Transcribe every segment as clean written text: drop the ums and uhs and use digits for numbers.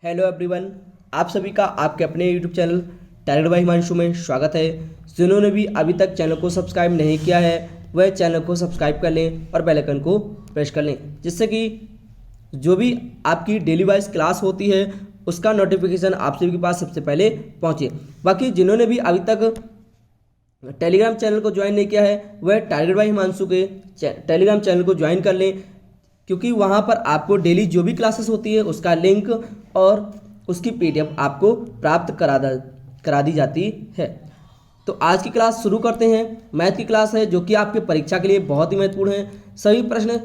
Hello everyone, आप सभी का आपके अपने YouTube channel talent by Himanshu में स्वागत है। जिन्होंने भी अभी तक चैनल को सब्सक्राइब नहीं किया है वह चैनल को सब्सक्राइब कर लें और बेल आइकन को प्रेस कर लें, जिससे कि जो भी आपकी डेली वाइज क्लास होती है उसका नोटिफिकेशन आप सभी के पास सबसे पहले पहुँचे। बाकी जिन्होंने भी अभी तक टेलीग्राम चैनल को ज्वाइन नहीं किया है वह टारगेट बाय हिमांशु के टेलीग्राम चैनल को ज्वाइन कर लें, क्योंकि वहाँ पर आपको डेली जो भी क्लासेस होती है उसका लिंक और उसकी पीडीएफ आपको प्राप्त करा दी जाती है। तो आज की क्लास शुरू करते हैं। मैथ की क्लास है जो कि आपके परीक्षा के लिए बहुत ही महत्वपूर्ण है। सभी प्रश्न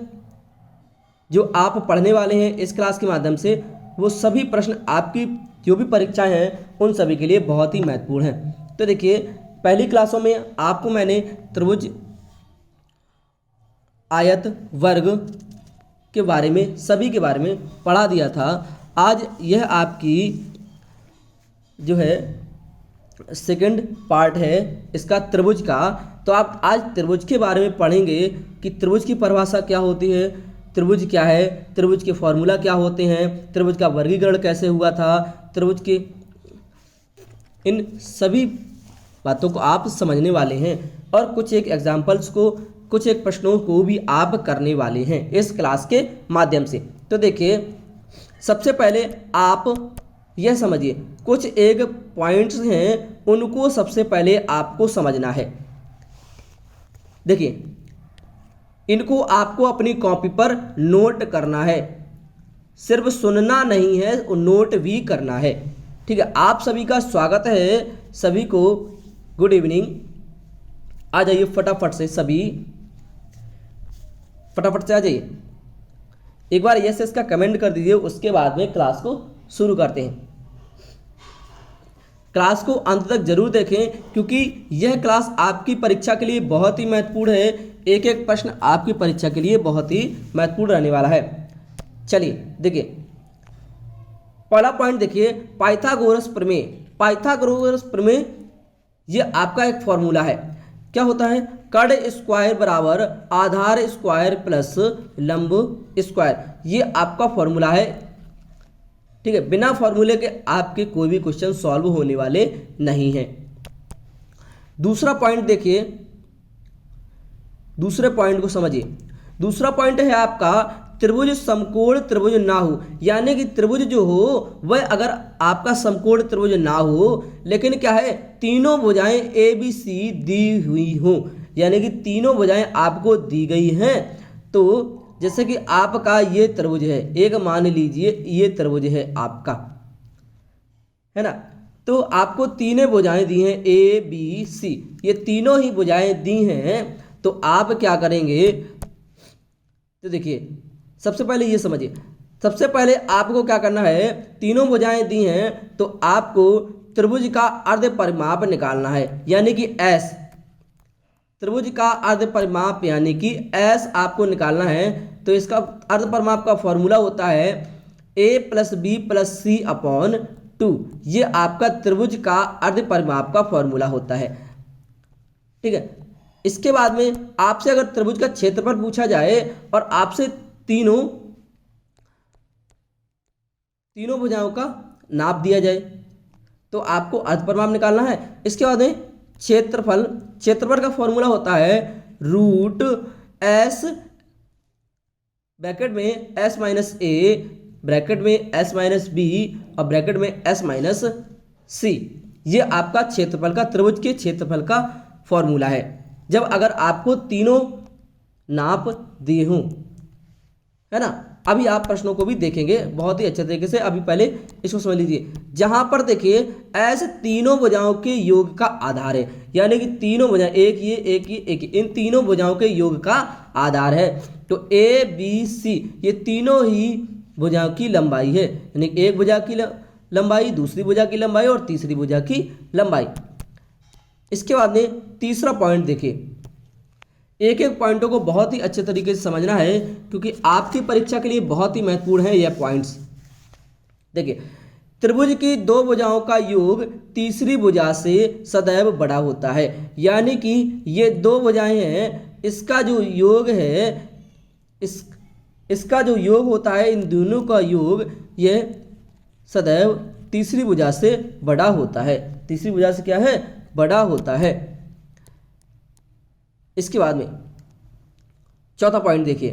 जो आप पढ़ने वाले हैं इस क्लास के माध्यम से, वो सभी प्रश्न आपकी जो भी परीक्षाएं हैं उन सभी के लिए बहुत ही महत्वपूर्ण हैं। तो देखिए, पहली क्लासों में आपको मैंने त्रिभुज, आयत, वर्ग के बारे में सभी के बारे में पढ़ा दिया था। आज यह आपकी जो है सेकंड पार्ट है इसका त्रिभुज का। तो आप आज त्रिभुज के बारे में पढ़ेंगे कि त्रिभुज की परिभाषा क्या होती है, त्रिभुज क्या है, त्रिभुज के फॉर्मूला क्या होते हैं, त्रिभुज का वर्गीकरण कैसे हुआ था, त्रिभुज के इन सभी बातों को आप समझने वाले हैं और कुछ एक एग्जाम्पल्स को, कुछ एक प्रश्नों को भी आप करने वाले हैं इस क्लास के माध्यम से। तो देखिए, सबसे पहले आप यह समझिए, कुछ एक पॉइंट्स हैं उनको सबसे पहले आपको समझना है। देखिए, इनको आपको अपनी कॉपी पर नोट करना है, सिर्फ सुनना नहीं है, नोट भी करना है। ठीक है, आप सभी का स्वागत है, सभी को गुड इवनिंग। आ जाइए फटाफट से, सभी फटाफट से आ जाइए। एक बार यस यस का कमेंट कर दीजिए, उसके बाद में क्लास को शुरू करते हैं। क्लास को अंत तक जरूर देखें, क्योंकि यह क्लास आपकी परीक्षा के लिए बहुत ही महत्वपूर्ण है। एक एक प्रश्न आपकी परीक्षा के लिए बहुत ही महत्वपूर्ण रहने वाला है। चलिए देखिए, पहला पॉइंट देखिए, पाइथागोरस प्रमेय। पाइथागोरस प्रमेय ये आपका एक फॉर्मूला है। क्या होता है? कर्ण स्क्वायर बराबर आधार स्क्वायर प्लस लंब स्क्वायर, ये आपका फॉर्मूला है। ठीक है, बिना फॉर्मूले के आपके कोई भी क्वेश्चन सॉल्व होने वाले नहीं हैं। दूसरा पॉइंट देखिए, दूसरे पॉइंट को समझिए। दूसरा पॉइंट है आपका त्रिभुज समकोण त्रिभुज ना हो, यानी कि त्रिभुज जो हो वह अगर आपका समकोण त्रिभुज ना हो, लेकिन क्या है, तीनों भुजाएं ए बी सी दी हुई हो, यानी कि तीनों भुजाएं आपको दी गई हैं। तो जैसे कि आपका ये त्रिभुज है, एक मान लीजिए ये त्रिभुज है आपका, है ना। तो आपको तीनों भुजाएं दी हैं ए बी सी, ये तीनों ही भुजाएं दी हैं। तो आप क्या करेंगे? तो देखिए, सबसे पहले ये समझिए, सबसे पहले आपको क्या करना है, तीनों भुजाएं दी हैं तो आपको त्रिभुज का अर्ध परिमाप निकालना है, यानी कि एस। त्रिभुज का अर्ध परिमाप यानी कि एस आपको निकालना है। तो इसका अर्ध परिमाप का फॉर्मूला होता है ए प्लस बी प्लस सी अपॉन 2। ये आपका त्रिभुज का अर्ध परिमाप का फॉर्मूला होता है। ठीक है, इसके बाद में आपसे अगर त्रिभुज का क्षेत्रफल पूछा जाए और आपसे तीनों भुजाओं का नाप दिया जाए तो आपको अर्ध परिमाप निकालना है। इसके बाद में क्षेत्रफल का फॉर्मूला होता है रूट एस, ब्रैकेट में एस माइनस ए, ब्रैकेट में एस माइनस बी और ब्रैकेट में एस माइनस सी। ये आपका क्षेत्रफल का, त्रिभुज के क्षेत्रफल का फॉर्मूला है, जब अगर आपको तीनों नाप दिए हों, है ना। अभी आप प्रश्नों को भी देखेंगे बहुत ही अच्छे तरीके से। अभी पहले इसको समझ लीजिए, जहां पर देखिए ऐसे तीनों भुजाओं के योग का आधार है, यानी कि तीनों भुजाएं, एक ये एक ये एक ये, इन तीनों भुजाओं के योग का आधार है। तो ए बी सी ये तीनों ही भुजाओं की लंबाई है, यानी एक भुजा की लंबाई, दूसरी भुजा की लंबाई और तीसरी भुजा की लंबाई। इसके बाद में तीसरा पॉइंट देखिए, एक एक पॉइंटों को बहुत ही अच्छे तरीके से समझना है, क्योंकि आपकी परीक्षा के लिए बहुत ही महत्वपूर्ण है यह पॉइंट्स। देखिए, त्रिभुज की दो भुजाओं का योग तीसरी भुजा से सदैव बड़ा होता है, यानी कि ये दो भुजाएं हैं, इसका जो योग है, इसका जो योग होता है, इन दोनों का योग, यह सदैव तीसरी भुजा से बड़ा होता है। तीसरी भुजा से क्या है? बड़ा होता है। इसके बाद में चौथा पॉइंट देखिए,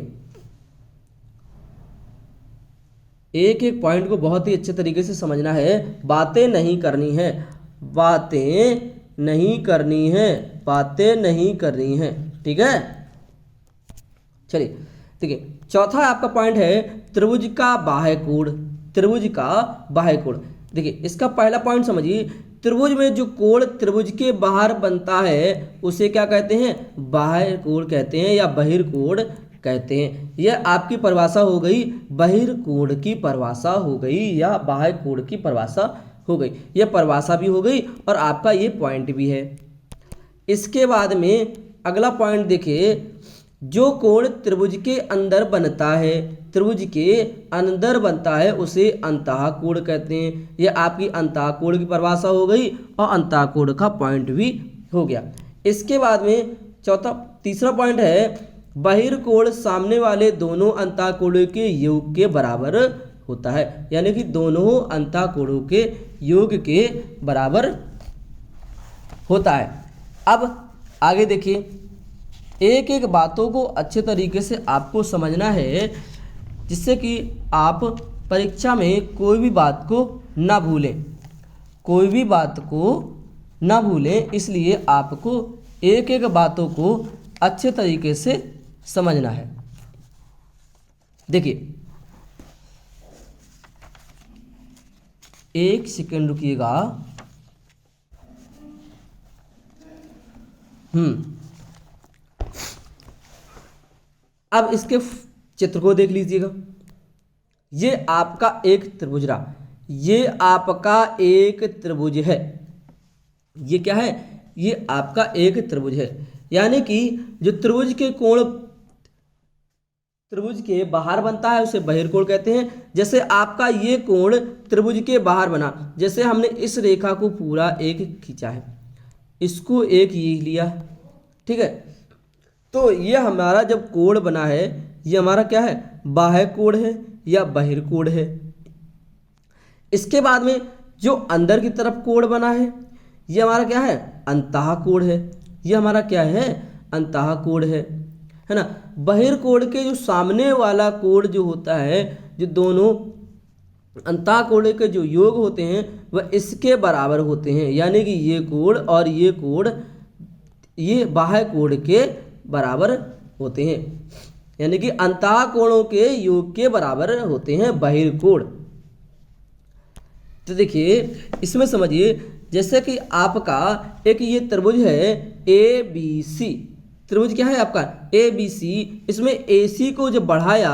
एक एक पॉइंट को बहुत ही अच्छे तरीके से समझना है। बातें नहीं करनी है, बातें नहीं करनी है, बातें नहीं करनी है, ठीक है। चलिए देखिए, चौथा आपका पॉइंट है त्रिभुज का बाह्य कोण। त्रिभुज का बाह्य कोण, देखिए इसका पहला पॉइंट समझिए। त्रिभुज में जो कोण त्रिभुज के बाहर बनता है उसे क्या कहते हैं? बाह्य कोण कहते हैं या बहिर्कोण कहते हैं। यह आपकी परिभाषा हो गई, बहिर्कोण की परिभाषा हो गई या बाह्य कोण की परिभाषा हो गई। यह परिभाषा भी हो गई और आपका ये पॉइंट भी है। इसके बाद में अगला पॉइंट देखिए, जो कोण त्रिभुज के अंदर बनता है, त्रिभुज के अंदर बनता है उसे अंतः कोण कहते हैं। यह आपकी अंतः कोण की परिभाषा हो गई और अंतः कोण का पॉइंट भी हो गया। इसके बाद में तीसरा पॉइंट है, बहिर्कोण सामने वाले दोनों अंतः कोणों के योग के बराबर होता है, यानी कि दोनों अंतः कोणों के योग के बराबर होता है। अब आगे देखिए, एक एक बातों को अच्छे तरीके से आपको समझना है जिससे कि आप परीक्षा में कोई भी बात को ना भूलें, कोई भी बात को ना भूलें। इसलिए आपको एक एक बातों को अच्छे तरीके से समझना है। देखिए, एक सेकंड रुकिएगा। अब इसके चित्र को देख लीजिएगा। ये आपका एक त्रिभुज रहा, ये आपका एक त्रिभुज है। ये क्या है? ये आपका एक त्रिभुज है, यानी कि जो त्रिभुज के कोण त्रिभुज के बाहर बनता है उसे बहिर्कोण कहते हैं। जैसे आपका ये कोण त्रिभुज के बाहर बना, जैसे हमने इस रेखा को पूरा एक खींचा है, इसको एक ये लिया, ठीक है। तो ये हमारा जब कोण बना है, ये हमारा क्या है? बाह्य कोण है या बहिर्कोण है। इसके बाद में जो अंदर की तरफ कोण बना है, ये हमारा क्या है? अंतः कोण है। ये हमारा क्या है? अंतः कोण है ना। बहिर्कोण के जो सामने वाला कोण जो होता है, जो दोनों अंतः कोण के जो योग होते हैं वह इसके बराबर होते हैं, यानी कि ये कोण और ये कोण ये बाह्य कोण के बराबर होते हैं, यानी कि अंतः कोणों के योग के बराबर होते हैं बहिर्कोण। तो देखिए इसमें समझिए, जैसे कि आपका एक ये त्रिभुज है ए बी सी। त्रिभुज क्या है आपका? A B C. इसमें ए सी को जब बढ़ाया,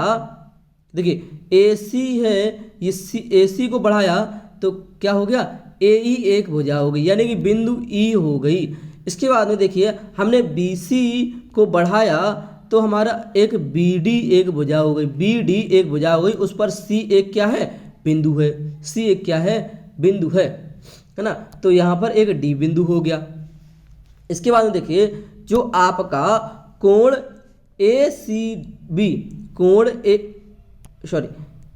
देखिए ए सी है, ये ए सी को बढ़ाया तो क्या हो गया? ए ई एक भुजा हो गई, यानी कि बिंदु ई हो गई। इसके बाद में देखिए, हमने बी सी को बढ़ाया तो हमारा एक बी डी एक भुजा हो गई, बी डी एक भुजा हो गई। उस पर सी एक क्या है? बिंदु है। सी एक क्या है? बिंदु है ना। तो यहाँ पर एक डी बिंदु हो गया। इसके बाद में देखिए, जो आपका कोण ए सी बी, कोण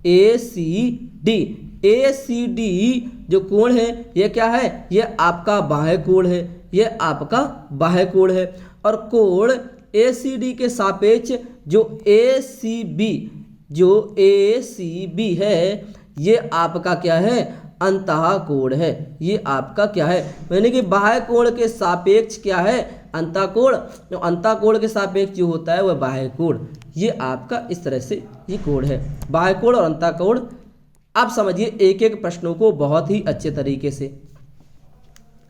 ए सी डी जो कोण है ये क्या है? ये आपका बाह्य कोण है, ये आपका बाह्य कोण है। और कोण ए सी डी के सापेक्ष जो ए सी बी है, ये आपका क्या है? अंतः कोण है। ये आपका क्या है? यानी कि बाह्य कोण के सापेक्ष क्या है? अंतः कोण। जो अंतः कोण के सापेक्ष जो होता है वह बाह्य कोण। ये आपका इस तरह से ये कोण है, बाह्य कोण और अंतः कोण। आप समझिए एक एक प्रश्नों को बहुत ही अच्छे तरीके से,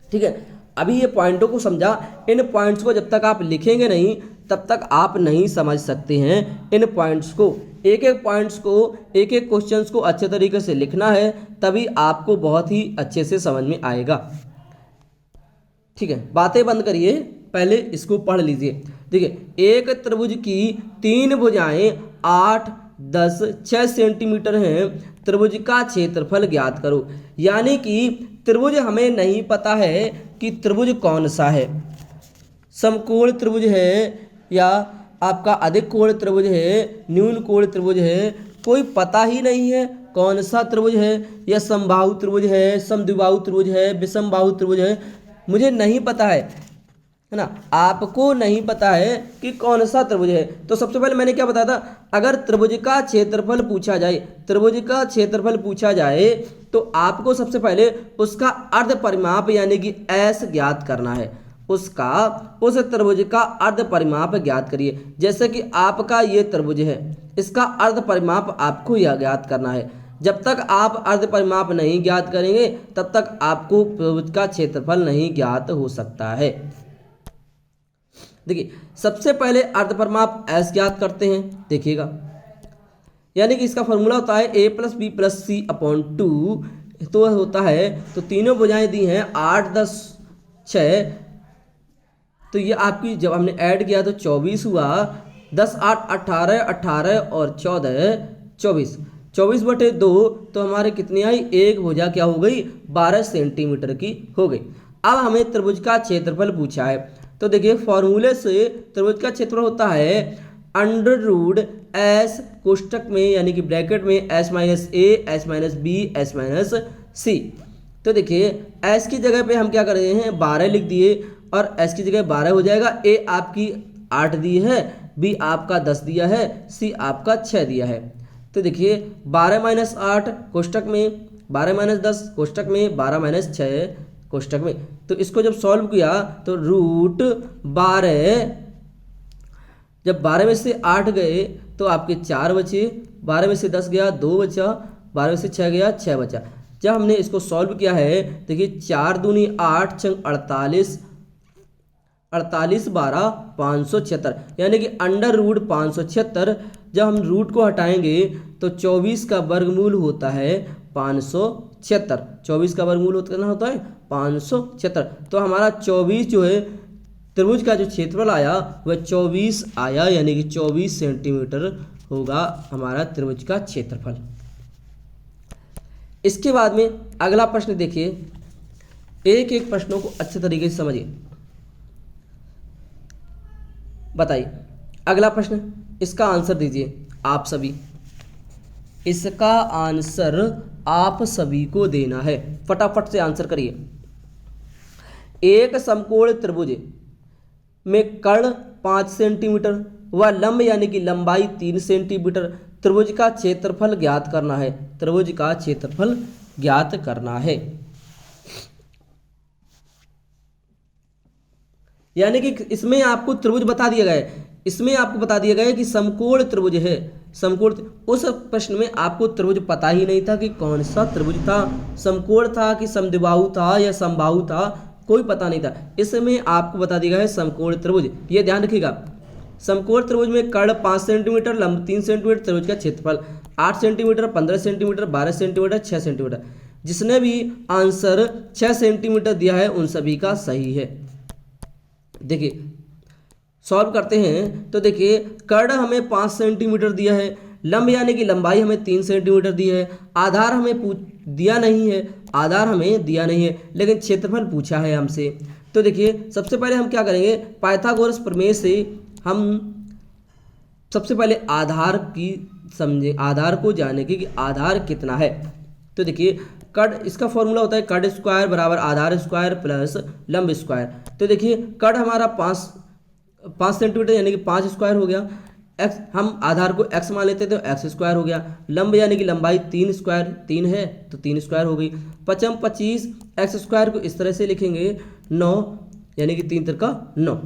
ठीक है। अभी ये पॉइंटों को समझा। इन पॉइंट्स को जब तक आप लिखेंगे नहीं तब तक आप नहीं समझ सकते हैं इन पॉइंट्स को। एक एक पॉइंट्स को, एक एक क्वेश्चंस को अच्छे तरीके से लिखना है, तभी आपको बहुत ही अच्छे से समझ में आएगा, ठीक है। बातें बंद करिए, पहले इसको पढ़ लीजिए। देखिए, एक त्रिभुज की 3 भुजाएं 8, 10, 6 सेंटीमीटर हैं। त्रिभुज का क्षेत्रफल ज्ञात करो। यानी कि त्रिभुज हमें नहीं पता है कि त्रिभुज कौन सा है, समकोण त्रिभुज है या आपका अधिक कोण त्रिभुज है, न्यून कोण त्रिभुज है, कोई पता ही नहीं है कौन सा त्रिभुज है, या समबाहु त्रिभुज है, समद्विबाहु त्रिभुज है, विषमबाहु त्रिभुज है, मुझे नहीं पता है ना, आपको नहीं पता है कि कौन सा त्रिभुज है। तो सबसे पहले मैंने क्या बताया था, अगर त्रिभुज का क्षेत्रफल पूछा जाए, त्रिभुज का क्षेत्रफल पूछा जाए तो आपको सबसे पहले उसका अर्ध परिमाप यानी कि एस ज्ञात करना है, उसका उस त्रिभुज का अर्ध परिमाप ज्ञात करिए। जैसे कि आपका ये त्रिभुज है, इसका अर्ध परिमाप आपको यह ज्ञात करना है। जब तक आप अर्ध परिमाप नहीं ज्ञात करेंगे तब तक आपको त्रिभुज का क्षेत्रफल नहीं ज्ञात हो सकता है। देखिए सबसे पहले अर्ध परिमाप एस ज्ञात करते हैं, देखिएगा, यानी कि इसका फॉर्मूला होता है a + b + c अपॉन 2। तो होता है, तो तीनों भुजाएं दी हैं 8, 10, 6, तो ये आपकी जब हमने ऐड किया तो 24 हुआ, 10, 8, 18, 18 और 14, 24, 24/2, तो हमारे कितनी आई, एक भुजा क्या हो गई, 12 सेंटीमीटर की हो गई। अब हमें त्रिभुज का क्षेत्रफल पूछा है, तो देखिए फॉर्मूले से त्रिभुज का क्षेत्रफल होता है √S कोष्टक में यानी कि ब्रैकेट में S - A, S - B, S - C। तो देखिए S की जगह पे हम क्या कर रहे हैं, 12 लिख दिए और S की जगह 12 हो जाएगा। A आपकी 8 दी है, B आपका 10 दिया है, C आपका 6 दिया है। तो देखिए 12 - 8 कोष्टक में, 12 - 10 कोष्टक में, 12 - 6 कोष्टक में। तो इसको जब सॉल्व किया तो √12, जब 12 में से 8 गए तो आपके 4 बचे, 12 में से 10 गया 2 बचा, 12 में से 6 गया 6 बचा। जब हमने इसको सॉल्व किया है, देखिए 4 दूनी 8, 6 48, 48 12 576, यानी कि √576। जब हम रूट को हटाएंगे तो 24 का वर्गमूल होता है 576। 24 का वर्गमूल कितना होता है, 576। तो हमारा 24 जो है त्रिभुज का जो क्षेत्रफल आया वह 24 आया, यानी कि 24 सेंटीमीटर होगा हमारा त्रिभुज का क्षेत्रफल। इसके बाद में अगला प्रश्न देखिए, एक एक प्रश्नों को अच्छे तरीके से समझिए, बताइए। अगला प्रश्न, इसका आंसर दीजिए आप सभी, इसका आंसर आप सभी को देना है, फटाफट से आंसर करिए। एक समकोण त्रिभुज में कर्ण 5 सेंटीमीटर व लंब यानी कि लंबाई 3 सेंटीमीटर, त्रिभुज का क्षेत्रफल ज्ञात करना है, त्रिभुज का क्षेत्रफल ज्ञात करना है। यानी कि इसमें आपको त्रिभुज बता दिया गया है, इसमें आपको बता दिया गया है कि समकोण त्रिभुज है, समकोण। उस प्रश्न में आपको त्रिभुज पता ही नहीं था कि कौन सा त्रिभुज था, समकोण था कि समद्विबाहु था या समबाहु था, कोई पता नहीं था। इसमें आपको बता दिया गया है समकोण त्रिभुज। ये ध्यान रखिएगा, समकोण त्रिभुज में कर्ण 5 सेंटीमीटर, लंब 3 सेंटीमीटर, त्रिभुज का क्षेत्रफल 8 सेंटीमीटर, 15 सेंटीमीटर, 12 सेंटीमीटर, 6 सेंटीमीटर। जिसने भी आंसर 6 सेंटीमीटर दिया है उन सभी का सही है। देखिए सॉल्व करते हैं, तो देखिए कर्ण हमें 5 सेंटीमीटर दिया है, लंब यानी कि लंबाई हमें 3 सेंटीमीटर दी है, आधार हमें दिया नहीं है, आधार हमें दिया नहीं है, लेकिन क्षेत्रफल पूछा है हमसे। तो देखिए सबसे पहले हम क्या करेंगे, पाइथागोरस प्रमेय से हम सबसे पहले आधार की समझे, आधार को जाने की कि आधार कितना है। तो देखिए कर्ण, इसका फॉर्मूला होता है कर्ण स्क्वायर बराबर आधार स्क्वायर प्लस लंब स्क्वायर। तो देखिए कर्ण हमारा 5 सेंटीमीटर यानी कि 5 स्क्वायर हो गया, एक्स हम आधार को एक्स मान लेते थे तो एक्स स्क्वायर हो गया, लंब यानी कि लंबाई 3 स्क्वायर 3 है तो 3 स्क्वायर हो गई, 25 एक्स स्क्वायर को इस तरह से लिखेंगे 9 यानी कि 3 तिरका 9।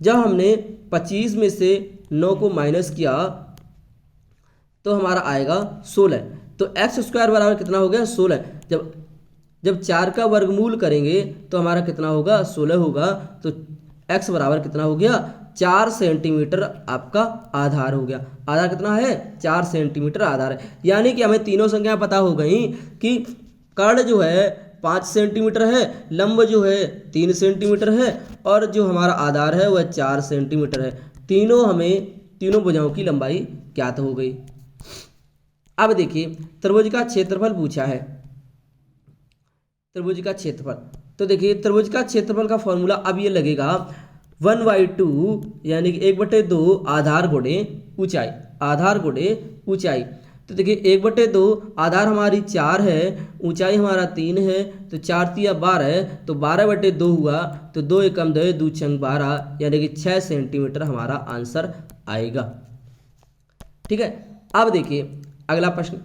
जब हमने 25 में से 9 को माइनस किया तो हमारा आएगा 16, तो एक्स स्क्वायर बराबर कितना हो गया 16। जब 4 का वर्गमूल करेंगे तो हमारा कितना होगा 16 होगा, तो एक्स बराबर कितना हो गया 4 सेंटीमीटर आपका आधार हो गया। आधार कितना है 4 सेंटीमीटर आधार है, यानी कि हमें तीनों संख्या पता हो गई कि कर्ण जो है 5 सेंटीमीटर है, लंब जो है 3 सेंटीमीटर है और जो हमारा आधार है वह 4 सेंटीमीटर है। तीनों भुजाओं की लंबाई ज्ञात हो गई। अब देखिए त्रिभुज का क्षेत्रफल पूछा है, त्रिभुज का क्षेत्रफल। तो देखिए त्रिभुज का क्षेत्रफल का फॉर्मूला अब ये लगेगा 1/2 यानी कि 1/2 आधार गुणे ऊंचाई, आधार गुणे ऊंचाई। तो देखिए 1/2, आधार हमारी 4 है, ऊंचाई हमारा 3 है, तो 4 तिया 12 है, तो 12/2 हुआ, तो 2 एकम 2 2 छंग 12, यानी कि 6 सेंटीमीटर हमारा आंसर आएगा। ठीक है, अब देखिए अगला प्रश्न।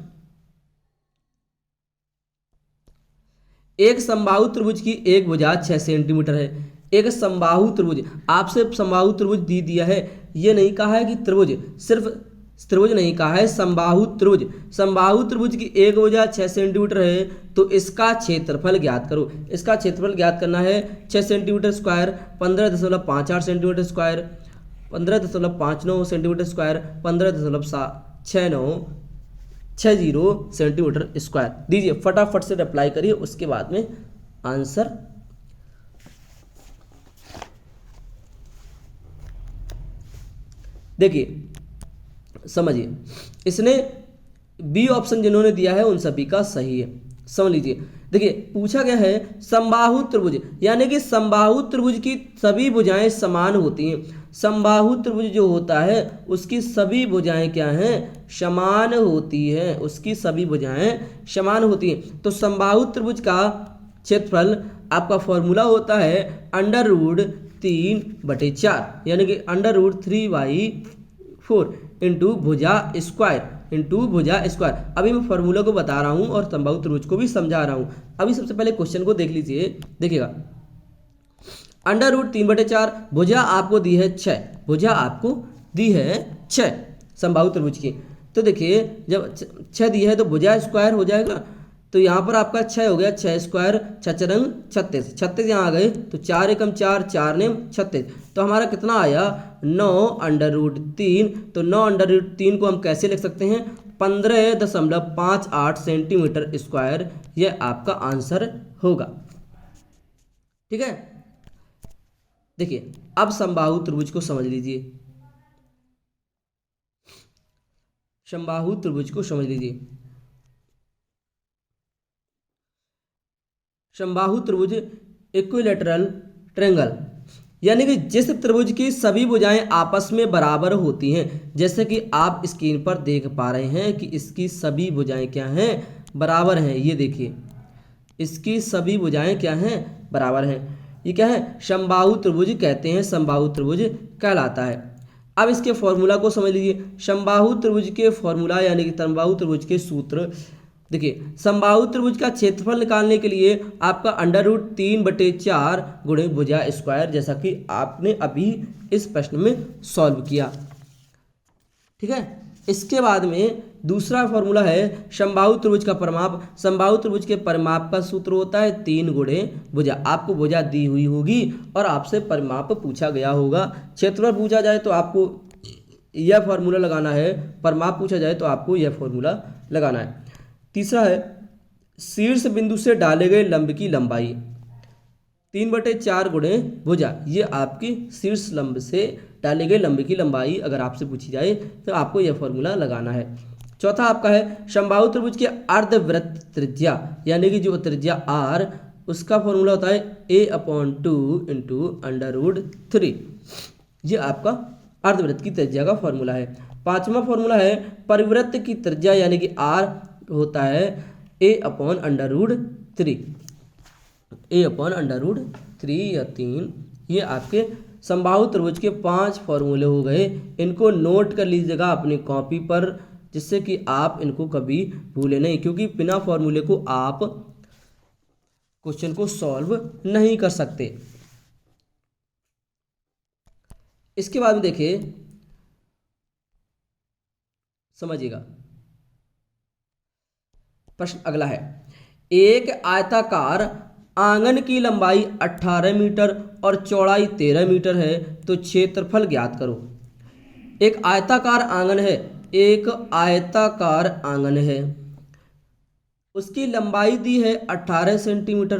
एक समबाहु त्रिभुज की एक भुजा 6 सेंटीमीटर है। एक समबाहु त्रिभुज, आपसे समबाहु त्रिभुज दी दिया है, ये नहीं कहा है कि त्रिभुज, सिर्फ त्रिभुज नहीं कहा है, समबाहु त्रिभुज। समबाहु त्रिभुज की एक भुजा 6 सेंटीमीटर है, तो इसका क्षेत्रफल ज्ञात करो। इसका क्षेत्रफल ज्ञात करना है 6 centimetre square 15.58 centimetre square, 15.59 centimetre square, 15.60 centimetre square. दीजिए फटाफट से रिप्लाई करिए, उसके बाद में आंसर देखिए समझिए। इसने बी ऑप्शन जिन्होंने दिया है उन सभी का सही है, समझ लीजिए। देखिए पूछा गया है समबाहु त्रिभुज, यानी कि समबाहु त्रिभुज की सभी भुजाएं समान होती हैं। समबाहु त्रिभुज जो होता है उसकी सभी भुजाएं क्या हैं, समान होती हैं, उसकी सभी भुजाएं समान होती हैं। तो समबाहु त्रिभुज का क्षेत्रफल आपका फॉर्मूला होता है √3/4, यानी कि √3/4 इंटू भुजा स्क्वायर। अभी मैं फॉर्मूला को बता रहा हूं और समबाहु त्रिभुज को भी समझा रहा हूं। अभी सबसे पहले क्वेश्चन को देख लीजिए, देखिएगा √3/4, भुजा आपको दी है 6, भुजा आपको दी है 6 समबाहु त्रिभुज की। तो देखिए जब 6 दी है तो भुजा स्क्वायर हो जाएगा, तो यहाँ पर आपका 6 हो गया, 6 स्क्वायर 6 रंग 36, 36 यहाँ आ गए, तो 4 एकम 4, 4 ने 36, तो हमारा कितना आया 9√3। तो 9√3 को हम कैसे लिख सकते हैं, 15.58 सेंटीमीटर स्क्वायर, यह आपका आंसर होगा। ठीक है, देखिए अब समबाहु त्रिभुज को समझ लीजिए, समबाहु त्रिभुज को समझ लीजिए। समबाहु त्रिभुज इक्विलैटरल ट्रायंगल, यानी कि जिस त्रिभुज की सभी भुजाएं आपस में बराबर होती हैं, जैसे कि आप स्क्रीन पर देख पा रहे हैं कि इसकी सभी भुजाएं क्या हैं, बराबर हैं। ये देखिए इसकी सभी भुजाएं क्या हैं, बराबर हैं। ये क्या है, समबाहु त्रिभुज कहते हैं, समबाहु त्रिभुज कहलाता है। अब इसके फॉर्मूला को समझ लीजिए। समबाहु त्रिभुज के फॉर्मूला यानी कि समबाहु त्रिभुज के सूत्र, देखिए समबाहु त्रिभुज का क्षेत्रफल निकालने के लिए आपका √3/4 गुणे भुजा स्क्वायर, जैसा कि आपने अभी इस प्रश्न में सॉल्व किया। ठीक है, इसके बाद में दूसरा फॉर्मूला है समबाहु त्रिभुज का परिमाप। समबाहु त्रिभुज के परिमाप का सूत्र होता है 3 गुणे भुजा। आपको भुजा दी हुई होगी और आपसे परिमाप पूछा गया होगा। क्षेत्रफल पूछा जाए तो आपको यह फॉर्मूला लगाना है, परिमाप पूछा जाए तो आपको यह फॉर्मूला लगाना है। तीसरा है शीर्ष बिंदु से डाले गए लंब की लंबाई 3/4 गुणे भुजा। ये आपकी शीर्ष लंब से डाले गए लंब की लंबाई अगर आपसे पूछी जाए तो आपको यह फॉर्मूला लगाना है। चौथा आपका है समबाहु त्रिभुज के अर्धवृत्त त्रिज्या, यानी कि जो त्रिज्या r, उसका फॉर्मूला होता है a/2 इंटू √3। ये आपका अर्धवृत्त की त्रिज्या का फॉर्मूला है। पांचवा फॉर्मूला है परिवृत्त की त्रिज्या, यानी कि r होता है a/√3, a/√3 या 3। ये आपके समबाहु त्रिभुज के 5 फॉर्मूले हो गए। इनको नोट कर लीजिएगा अपनी कॉपी पर, जिससे कि आप इनको कभी भूले नहीं, क्योंकि बिना फॉर्मूले को आप क्वेश्चन को सॉल्व नहीं कर सकते। इसके बाद में देखिए, समझिएगा प्रश्न अगला है। एक आयताकार आंगन की लंबाई 18 मीटर और चौड़ाई 13 मीटर है, तो क्षेत्रफल ज्ञात करो। एक आयताकार आंगन है, एक आयताकार आंगन है, उसकी लंबाई दी है 18 सेंटीमीटर,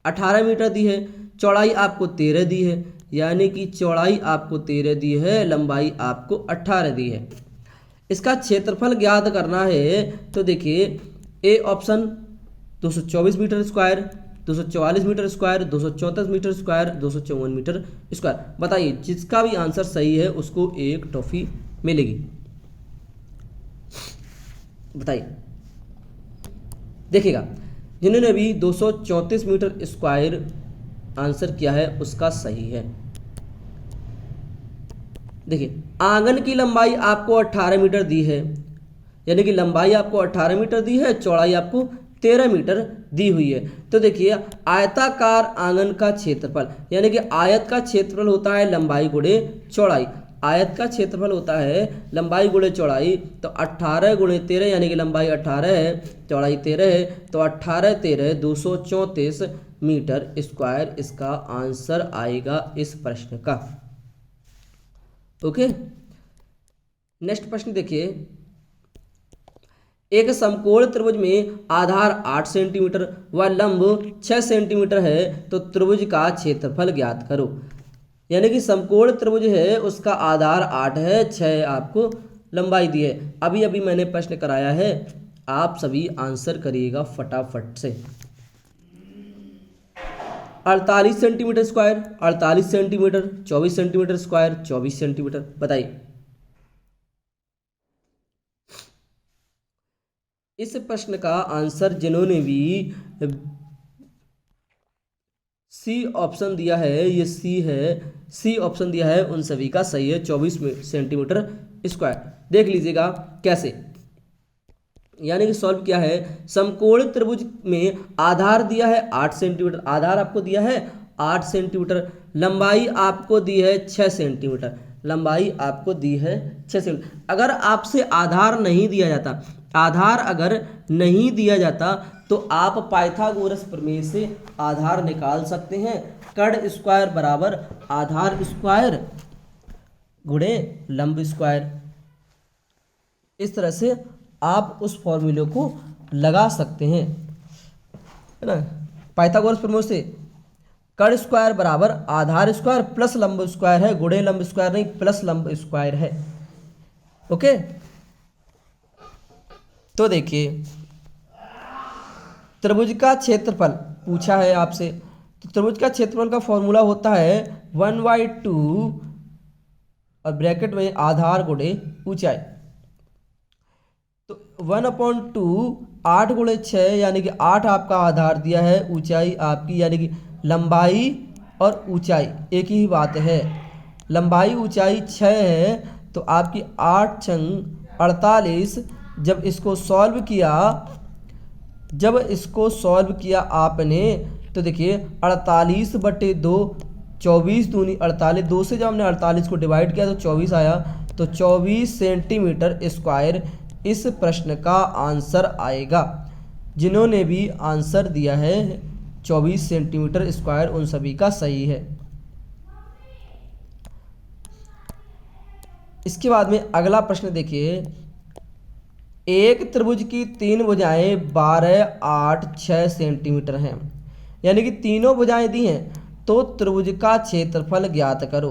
18 मीटर दी है, चौड़ाई आपको 13 दी है, यानी कि चौड़ाई आपको 13 दी है, लंबाई आपको 18 दी है। इसका क्षेत्रफल ज्ञात करना है, तो देखिए A option 224 metre square, 244 metre square, 234 metre square, 254 metre square. बताइए जिसका भी आंसर सही है उसको एक टॉफी मिलेगी। बताइए। देखिएगा, जिन्होंने अभी 234 मीटर स्क्वायर आंसर किया है उसका सही है। देखिए, आंगन की लंबाई आपको 18 मीटर दी है, यानी कि लंबाई आपको 18 मीटर दी है, चौड़ाई आपको 13 मीटर दी हुई है। तो देखिए, आयताकार आंगन का क्षेत्रफल, यानी कि आयत का क्षेत्रफल होता है लंबाई गुणे चौड़ाई। आयत का क्षेत्रफल होता है लंबाई गुणे चौड़ाई। तो 18 गुणे 13, यानी कि लंबाई 18 है, चौड़ाई 13 है, तो 18 13 234 मीटर स्क्वायर इसका आंसर आएगा इस प्रश्न का। ओके, नेक्स्ट प्रश्न देखिए। एक समकोण त्रिभुज में आधार 8 सेंटीमीटर व लंब 6 सेंटीमीटर है, तो त्रिभुज का क्षेत्रफल ज्ञात करो। यानी कि समकोण त्रिभुज है, उसका आधार 8 है, 6 आपको लंबाई दी है। अभी अभी मैंने प्रश्न कराया है, आप सभी आंसर करिएगा फटाफट से। 48 centimetre square 48 centimetre, 24 centimetre square 24 centimetre, बताइए। इस प्रश्न का आंसर जिन्होंने भी सी ऑप्शन दिया है, ये सी है, सी ऑप्शन दिया है, उन सभी का सही है, 24 सेंटीमीटर स्क्वायर। देख लीजिएगा कैसे, यानी कि सॉल्व किया है। समकोण त्रिभुज में आधार दिया है 8 सेंटीमीटर, आधार आपको दिया है 8 सेंटीमीटर, लंबाई आपको दी है 6 सेंटीमीटर, लंबाई आपको दी है 6 सेंटीमीटर। अगर आपसे आधार नहीं दिया जाता, आधार अगर नहीं दिया जाता तो आप पाइथागोरस प्रमेय से आधार निकाल सकते हैं। कर्ण स्क्वायर बराबर आधार स्क्वायर गुणे लंब स्क्वायर। इस तरह से आप उस फॉर्मूले को लगा सकते हैं, है ना। पाइथागोरस प्रमेय से कर्ण स्क्वायर बराबर आधार स्क्वायर प्लस लंब स्क्वायर है, गुणे लंब स्क्वायर नहीं, प्लस लंब स्क्वायर है। ओके, तो देखिए, त्रिभुज का क्षेत्रफल पूछा है आपसे, तो त्रिभुज का क्षेत्रफल का फॉर्मूला होता है 1/2 और ब्रैकेट में आधार गुणे ऊंचाई। तो 1/2 8 गुणे 6, यानी कि 8 आपका आधार दिया है, ऊंचाई आपकी, यानी कि लंबाई और ऊंचाई एक ही बात है, लंबाई ऊंचाई 6 है, तो आपकी 8 छंग 48। जब इसको सॉल्व किया आपने, तो देखिए 48/2, 24 दूनी 48, 2 से जब हमने 48 को डिवाइड किया तो 24 आया, तो 24 सेंटीमीटर स्क्वायर इस प्रश्न का आंसर आएगा। जिन्होंने भी आंसर दिया है 24 सेंटीमीटर स्क्वायर, उन सभी का सही है। इसके बाद में अगला प्रश्न देखिए। एक त्रिभुज की 3 भुजाएं 12, 8, 6 सेंटीमीटर हैं, यानी कि तीनों भुजाएं दी हैं, तो त्रिभुज का क्षेत्रफल ज्ञात करो।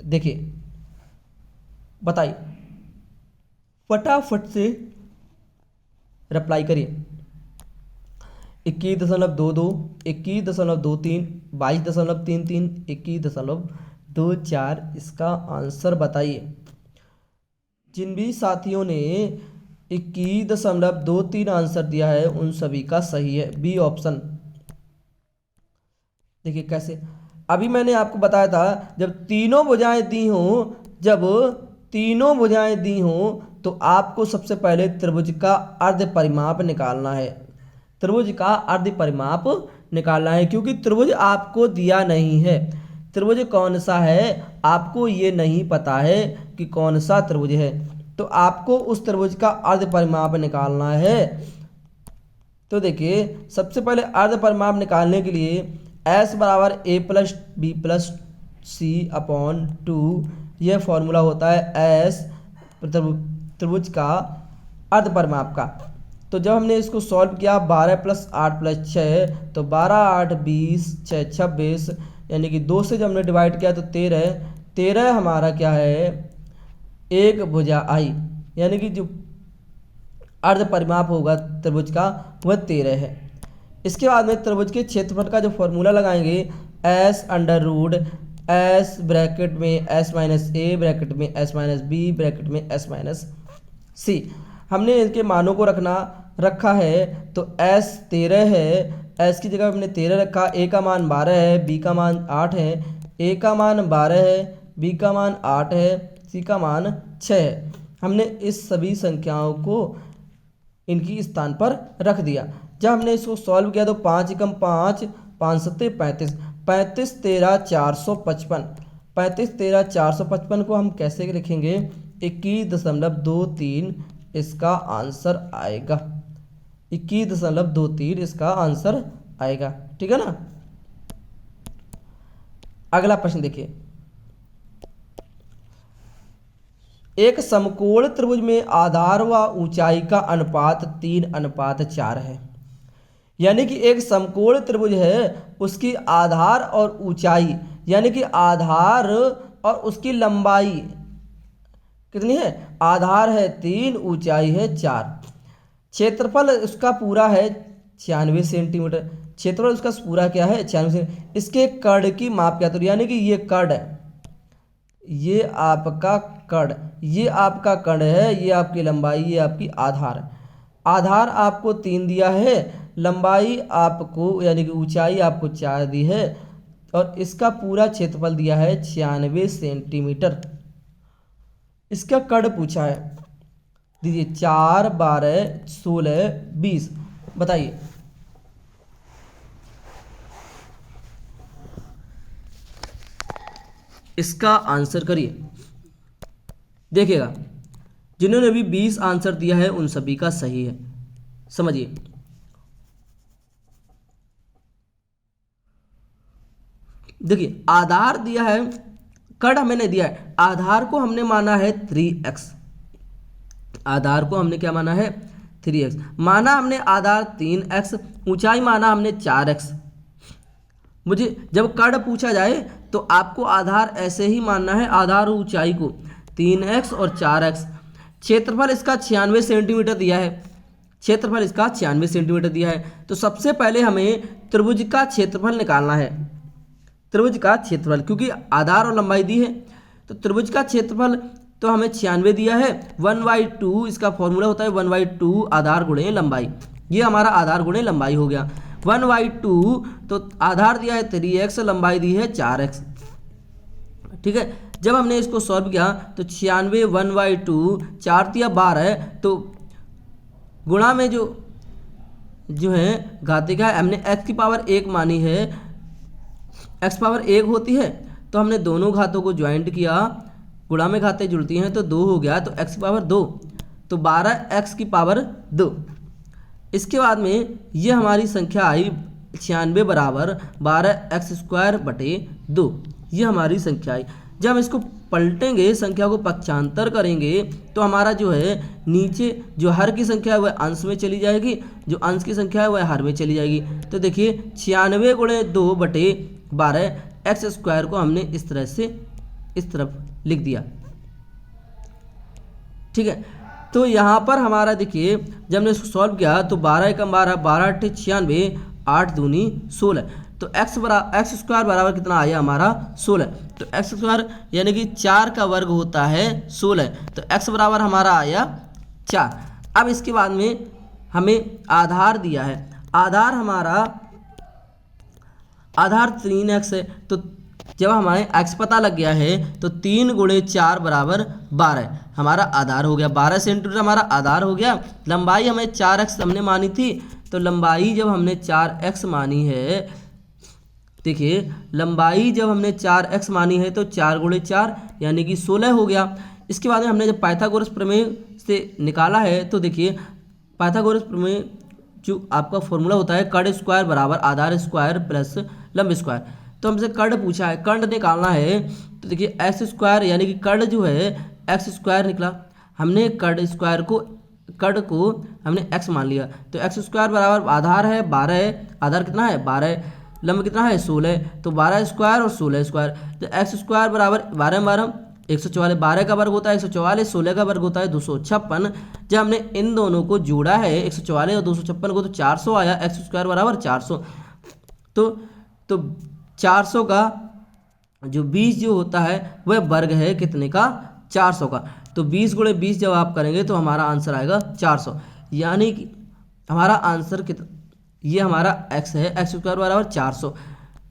देखिए, बताइए, फटाफट से रिप्लाई करिए। 21.22, 21.23, 22.33, 21.24, इसका आंसर बताइए। जिन भी साथियों ने 21.23 आंसर दिया है उन सभी का सही है, बी ऑप्शन। देखिए कैसे, अभी मैंने आपको बताया था, जब तीनों भुजाएं दी हों तो आपको सबसे पहले त्रिभुज का अर्ध परिमाप निकालना है, त्रिभुज का अर्ध परिमाप निकालना है, क्योंकि त्रिभुज आपको दिया नहीं है। त्रिभुज कौन सा है आपको ये नहीं पता है कि कौन सा त्रिभुज है, तो आपको उस त्रिभुज का अर्ध परिमाप निकालना है। तो देखिए, सबसे पहले अर्ध परिमाप निकालने के लिए S बराबर A + B + C/2, यह फॉर्मूला होता है S त्रिभुज का अर्ध परिमाप का। तो जब हमने इसको सॉल्व किया 12 + 8 + 6, तो 12, 8, 20, 6, 26, यानी कि 2 से जब हमने डिवाइड किया तो 13 हमारा क्या है, एक भुजा आई, यानी कि जो अर्ध परिमाप होगा त्रिभुज का वह 13 है। इसके बाद में त्रिभुज के क्षेत्रफल का जो फॉर्मूला लगाएंगे, S ब्रैकेट में S - A ब्रैकेट में S - B ब्रैकेट में S - C। हमने इनके मानों को रखा है। तो s 13 है, s की जगह हमने 13 रखा। a का मान 12 है, b का मान 8 है, a का मान 12 है, b का मान 8 है, c का मान 6 है। हमने इस सभी संख्याओं को इनकी स्थान पर रख दिया। जब हमने इसको सॉल्व किया तो 5 एकम 5, 5 सत्ते 35, 35 13 455, 35 13 455 को हम कैसे लिखेंगे? 21.23 इसका आंसर आएगा। 21.23 इसका आंसर आएगा। ठीक है ना। अगला प्रश्न देखिए, एक समकोण त्रिभुज में आधार व ऊंचाई का अनुपात 3:4 है। यानी कि एक समकोण त्रिभुज है, उसकी आधार और ऊंचाई यानी कि आधार और उसकी लंबाई कितनी है? आधार है 3, ऊंचाई है 4। क्षेत्रफल उसका पूरा है 96 सेंटीमीटर। क्षेत्रफल उसका पूरा क्या है? 96 सेंटीमीटर। इसके कर्ण की माप क्या? तो यानी कि ये कर्ण है, ये आपका कर्ण, ये आपका कर्ण है, ये आपकी लंबाई, ये आपकी आधार। आधार आपको 3 दिया है, लंबाई आपको यानी कि ऊंचाई आपको 4 दी है, और इसका पूरा क्षेत्रफल दिया है 96 सेंटीमीटर। इसका कर्ण पूछा है, दीजिए 4, 12, 16, 20। बताइए इसका आंसर करिए। देखिएगा, जिन्होंने भी 20 आंसर दिया है उन सभी का सही है। समझिए, देखिए आधार दिया है, कर्ण हमें नहीं दिया है। आधार को हमने माना है 3x, आधार को हमने क्या माना है? 3x माना हमने। आधार 3x, ऊंचाई माना हमने 4x। मुझे जब कर्ण पूछा जाए तो आपको आधार ऐसे ही मानना है, आधार और ऊंचाई को 3x और 4x। क्षेत्रफल इसका 96 सेंटीमीटर दिया है, क्षेत्रफल इसका 96 सेंटीमीटर दिया है। तो सबसे पहले हमें त्रिभुज का क्षेत्रफल निकालना है, त्रिभुज का क्षेत्रफल, क्योंकि आधार और लंबाई दी है। तो त्रिभुज का क्षेत्रफल तो हमें 96 दिया है, 1/2 इसका फॉर्मूला होता है 1/2 आधार गुणे लंबाई। ये हमारा आधार गुणे लंबाई हो गया 1/2। तो आधार दिया है 3x, लंबाई दी है 4x। ठीक है, जब हमने इसको सॉल्व किया तो 96 1/2, 4 दिया 12, तो गुणा में जो है घातिका है, हमने x की पावर 1 मानी है, x पावर 1 होती है, तो हमने दोनों घातों को ज्वाइंट किया, गुणा में घातें जुड़ती हैं तो 2 हो गया, तो x की पावर 2, तो 12x की पावर 2। इसके बाद में ये हमारी संख्या आई 96 बराबर 12x² 2, ये हमारी संख्या आई। जब हम इसको पलटेंगे, संख्या को पक्षांतर करेंगे, तो हमारा जो है नीचे जो हर की संख्या है वह अंश में चली जाएगी, जो अंश की संख्या है वह हर में चली जाएगी। तो देखिए 96 गुणे 2 बटे 12x² को हमने इस तरह से इस तरफ लिख दिया। ठीक है, तो यहाँ पर हमारा देखिए जब हमने इसको सॉल्व किया तो 12 एकम 12, 12 8 96, 8 दूनी 16। तो x² बराबर कितना आया हमारा? 16। तो x² यानी कि 4 का वर्ग होता है 16, तो x बराबर हमारा आया 4। अब इसके बाद में हमें आधार दिया है, आधार हमारा आधार 3x है। तो जब हमारे x पता लग गया है तो 3 गुणे 4 बराबर 12 हमारा आधार हो गया, 12 सेंटीमीटर हमारा आधार हो गया। लंबाई हमें 4x हमने मानी थी, तो लंबाई जब हमने 4x मानी है, देखिए लंबाई जब हमने 4x मानी है तो 4 गुणे 4 यानी कि 16 हो गया। इसके बाद में हमने जब पाइथागोरस प्रमेय से निकाला है, तो देखिए पाइथागोरस प्रमेय जो आपका फॉर्मूला होता है कर्ण स्क्वायर बराबर आधार स्क्वायर प्लस लंब स्क्वायर। तो हमसे कर्ण पूछा है, कर्ण निकालना है, तो देखिए x² यानी कि कर्ण जो है x² निकला। हमने कर्ण को हमने x मान लिया, तो x² बराबर आधार है 12 है, आधार कितना है 12, लंब कितना है 16, तो 12² और 16²। तो x² बराबर 12 12 144, 12 का वर्ग होता है 144, 16 का वर्ग होता है 256। जब हमने इन दोनों को जोड़ा है 144 और 256 को, तो 400 आया, x² बराबर 400। तो 400 का जो 20 जो होता है वह वर्ग है कितने का? 400 का। तो 20 गुणे 20 जब आप करेंगे तो हमारा आंसर आएगा 400, यानी कि हमारा आंसर कितना, ये हमारा x है, x स्क्वायर बराबर 400,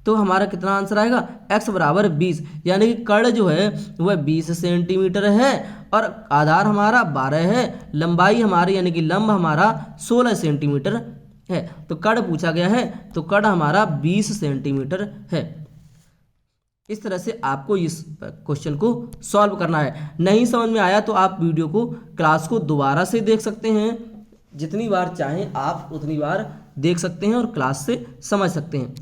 तो हमारा कितना आंसर आएगा, x बराबर 20, यानी कि कर्ण जो है वह 20 सेंटीमीटर है और आधार हमारा 12 है, लंबाई हमारी यानी कि लंब हमारा 16 सेंटीमीटर है। तो कर्ण पूछा गया है तो कर्ण हमारा 20 सेंटीमीटर है। इस तरह से आपको इस क्वेश्चन को सॉल्व करना है। नहीं समझ में आया तो आप वीडियो को, क्लास को दोबारा से देख सकते हैं, जितनी बार चाहें आप उतनी बार देख सकते हैं और क्लास से समझ सकते हैं।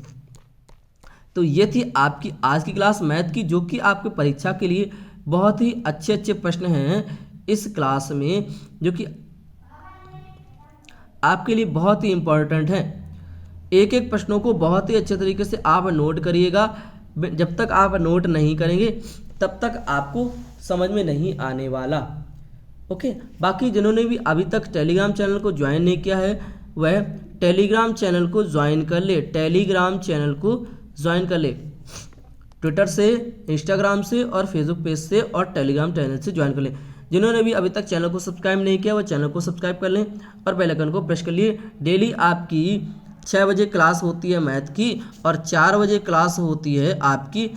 तो ये थी आपकी आज की क्लास मैथ की, जो कि आपके परीक्षा के लिए बहुत ही अच्छे अच्छे प्रश्न हैं इस क्लास में, जो कि आपके लिए बहुत ही इम्पोर्टेंट हैं। एक एक प्रश्नों को बहुत ही अच्छे तरीके से आप नोट करिएगा। जब तक आप नोट नहीं करेंगे तब तक आपको समझ में नहीं आने वाला। ओके, बाकी जिन्होंने भी अभी तक टेलीग्राम चैनल को ज्वाइन नहीं किया है वह टेलीग्राम चैनल को ज्वाइन कर ले, टेलीग्राम चैनल को ज्वाइन कर ले, ट्विटर से, इंस्टाग्राम से और फेसबुक पेज से और टेलीग्राम चैनल से ज्वाइन कर ले। जिन्होंने भी अभी तक चैनल को सब्सक्राइब नहीं किया वह चैनल को सब्सक्राइब कर लें और बेल आइकन को प्रेस कर लिए। डेली आपकी 6 बजे क्लास होती है मैथ की और 4 बजे क्लास होती है आपकी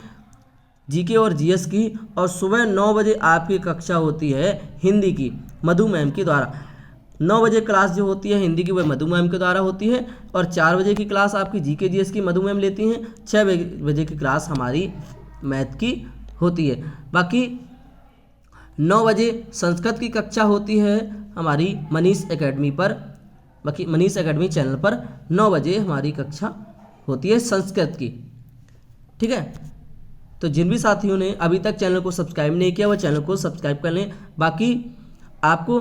जीके और जीएस की, और सुबह 9 बजे आपकी कक्षा होती है हिंदी की मधु मैम के द्वारा। 9 बजे क्लास जो होती है हिंदी की वह मधु मैम के द्वारा होती है और 4 बजे की क्लास आपकी जीके जीएस की मधु मैम लेती हैं, 6 बजे की क्लास हमारी मैथ की होती है। बाकी 9 बजे संस्कृत की कक्षा होती है हमारी मनीष एकेडमी पर, बाकी मनीष एकेडमी चैनल पर 9 बजे हमारी कक्षा होती है संस्कृत की। ठीक है, तो जिन भी साथियों ने अभी तक चैनल को सब्सक्राइब नहीं किया वह चैनल को सब्सक्राइब कर लें। बाकी आपको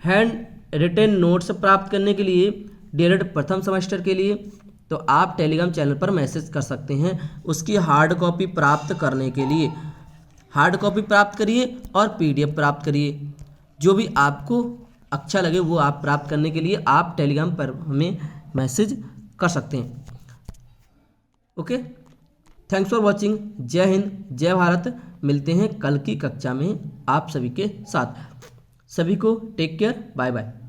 हैंड रिटेन नोट्स प्राप्त करने के लिए डीएलएड प्रथम सेमेस्टर के लिए तो आप टेलीग्राम चैनल पर मैसेज कर सकते हैं। उसकी हार्ड कॉपी प्राप्त करने के लिए हार्ड कॉपी प्राप्त करिए और पीडीएफ प्राप्त करिए, जो भी आपको अच्छा लगे वो आप प्राप्त करने के लिए आप टेलीग्राम पर हमें मैसेज कर सकते हैं। Okay, thanks for watching. जय हिंद, जय भारत। मिलते हैं कल की कक्षा में आप सभी के साथ। सभी को टेक केयर, बाय बाय।